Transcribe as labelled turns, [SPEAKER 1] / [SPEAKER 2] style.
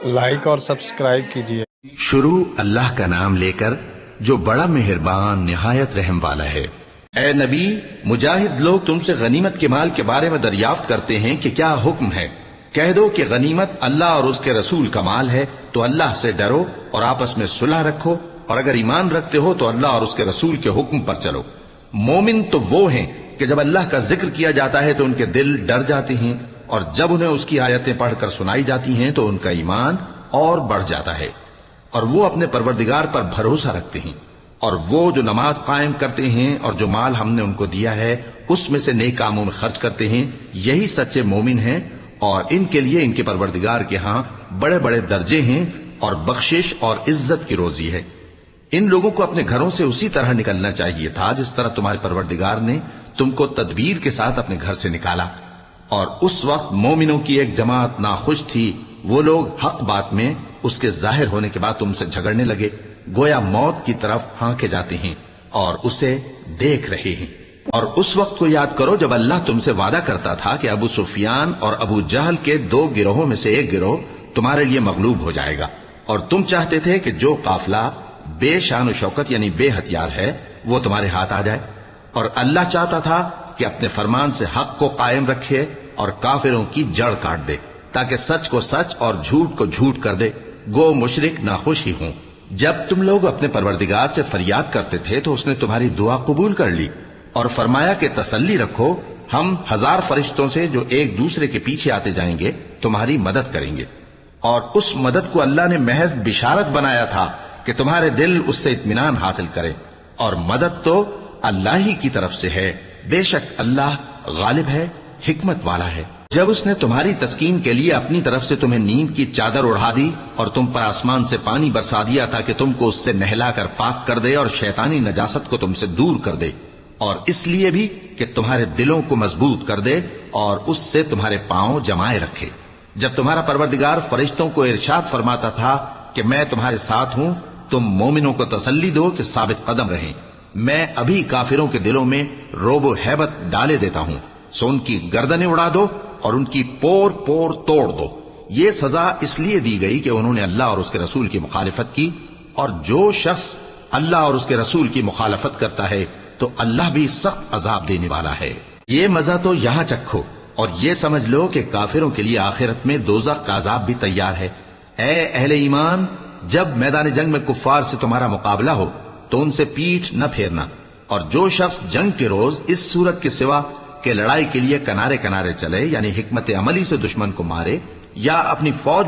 [SPEAKER 1] Like اور subscribe کیجیے۔
[SPEAKER 2] شروع اللہ کا نام لے کر جو بڑا مہربان نہایت رحم والا ہے۔ اے نبی، مجاہد لوگ تم سے غنیمت کے مال کے بارے میں دریافت کرتے ہیں کہ کیا حکم ہے۔ کہہ دو کہ غنیمت اللہ اور اس کے رسول کا مال ہے، تو اللہ سے ڈرو اور آپس میں صلح رکھو، اور اگر ایمان رکھتے ہو تو اللہ اور اس کے رسول کے حکم پر چلو۔ مومن تو وہ ہیں کہ جب اللہ کا ذکر کیا جاتا ہے تو ان کے دل ڈر جاتے ہیں، اور جب انہیں اس کی آیتیں پڑھ کر سنائی جاتی ہیں تو ان کا ایمان اور بڑھ جاتا ہے، اور وہ اپنے پروردگار پر بھروسہ رکھتے ہیں، اور وہ جو نماز قائم کرتے ہیں اور جو مال ہم نے ان کو دیا ہے اس میں سے نیک کاموں میں خرچ کرتے ہیں، یہی سچے مومن ہیں، اور ان کے لیے ان کے پروردگار کے ہاں بڑے بڑے درجے ہیں اور بخشش اور عزت کی روزی ہے۔ ان لوگوں کو اپنے گھروں سے اسی طرح نکلنا چاہیے تھا جس طرح تمہارے پروردگار نے تم کو تدبیر کے ساتھ اپنے گھر سے نکالا، اور اس وقت مومنوں کی ایک جماعت ناخوش تھی، وہ لوگ حق بات میں اس کے ظاہر ہونے کے بعد تم سے جھگڑنے لگے، گویا موت کی طرف ہانکے جاتے ہیں اور اسے دیکھ رہے ہیں۔ اور اس وقت کو یاد کرو جب اللہ تم سے وعدہ کرتا تھا کہ ابو سفیان اور ابو جہل کے 2 گروہوں میں سے ایک گروہ تمہارے لیے مغلوب ہو جائے گا، اور تم چاہتے تھے کہ جو قافلہ بے شان و شوکت یعنی بے ہتھیار ہے وہ تمہارے ہاتھ آ جائے، اور اللہ چاہتا تھا کہ اپنے فرمان سے حق کو قائم رکھے اور کافروں کی جڑ کاٹ دے، تاکہ سچ کو سچ اور جھوٹ کو جھوٹ کر دے، گو مشرک ناخوش ہی ہوں۔ جب تم لوگ اپنے پروردگار سے فریاد کرتے تھے تو اس نے تمہاری دعا قبول کر لی، اور فرمایا کہ تسلی رکھو، ہم 1000 فرشتوں سے جو ایک دوسرے کے پیچھے آتے جائیں گے تمہاری مدد کریں گے۔ اور اس مدد کو اللہ نے محض بشارت بنایا تھا کہ تمہارے دل اس سے اطمینان حاصل کرے، اور مدد تو اللہ ہی کی طرف سے ہے، بے شک اللہ غالب ہے، حکمت والا ہے۔ جب اس نے تمہاری تسکین کے لیے اپنی طرف سے تمہیں نیند کی چادر اڑا دی اور تم پر آسمان سے پانی برسا دیا تاکہ تم کو اس سے نہلا کر پاک کر دے اور شیطانی نجاست کو تم سے دور کر دے، اور اس لیے بھی کہ تمہارے دلوں کو مضبوط کر دے اور اس سے تمہارے پاؤں جمائے رکھے۔ جب تمہارا پروردگار فرشتوں کو ارشاد فرماتا تھا کہ میں تمہارے ساتھ ہوں، تم مومنوں کو تسلی دو کہ ثابت قدم رہیں، میں ابھی کافروں کے دلوں میں رعب و ہیبت ڈالے دیتا ہوں، سو ان کی گردنیں اڑا دو اور ان کی پور پور توڑ دو۔ یہ سزا اس لیے دی گئی کہ انہوں نے اللہ اور اس کے رسول کی مخالفت کی، اور جو شخص اللہ اور اس کے رسول کی مخالفت کرتا ہے تو اللہ بھی سخت عذاب دینے والا ہے۔ یہ مزہ تو یہاں چکھو، اور یہ سمجھ لو کہ کافروں کے لیے آخرت میں دوزخ کا عذاب بھی تیار ہے۔ اے اہل ایمان، جب میدان جنگ میں کفار سے تمہارا مقابلہ ہو تو ان سے پیٹھ نہ پھیرنا، اور جو شخص جنگ کے روز اس صورت کے سوا کہ لڑائی کے لیے کنارے کنارے چلے، یعنی حکمت عملی سے دشمن کو مارے یا اپنی فوج